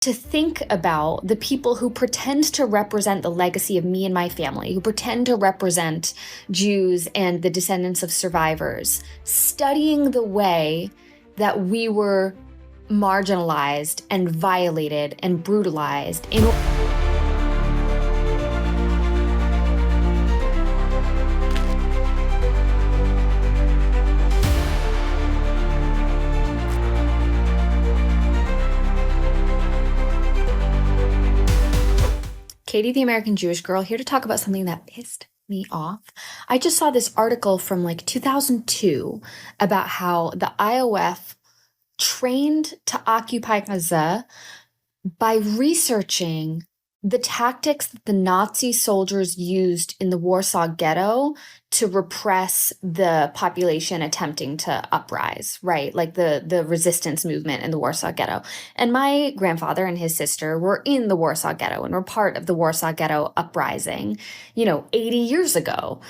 to think about the people who pretend to represent the legacy of me and my family, who pretend to represent Jews and the descendants of survivors, studying the way that we were marginalized and violated and brutalized in Katie, the American Jewish girl, here to talk about something that pissed me off. I just saw this article from like 2002 about how the IOF trained to occupy Gaza by researching the tactics that the Nazi soldiers used in the Warsaw Ghetto to repress the population attempting to uprise, right? Like the resistance movement in the Warsaw Ghetto. And my grandfather and his sister were in the Warsaw Ghetto and were part of the Warsaw Ghetto uprising, 80 years ago.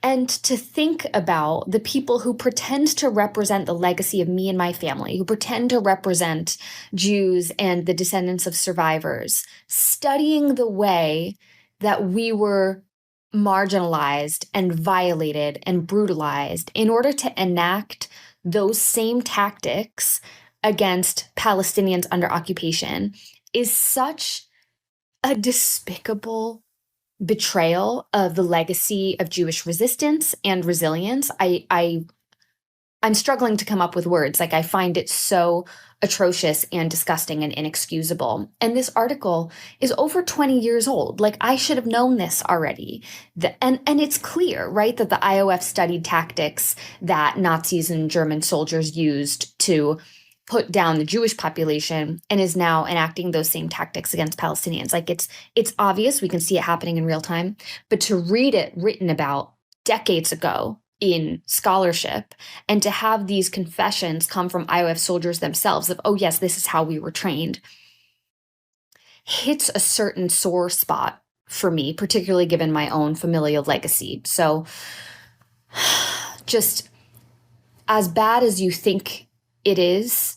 And to think about the people who pretend to represent the legacy of me and my family, who pretend to represent Jews and the descendants of survivors, studying the way that we were marginalized and violated and brutalized in order to enact those same tactics against Palestinians under occupation is such a despicable betrayal of the legacy of Jewish resistance and resilience. I'm struggling to come up with words. Like, I find it so atrocious and disgusting and inexcusable. And this article is over 20 years old. Like, I should have known this already. And it's clear, right, that the IOF studied tactics that Nazis and German soldiers used to put down the Jewish population and is now enacting those same tactics against Palestinians. Like, it's obvious, we can see it happening in real time, but to read it written about decades ago in scholarship and to have these confessions come from IOF soldiers themselves of, oh yes, this is how we were trained, hits a certain sore spot for me, particularly given my own familial legacy. So just as bad as you think it is,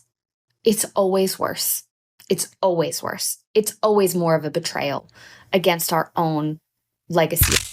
it's always worse. It's always worse. It's always more of a betrayal against our own legacy.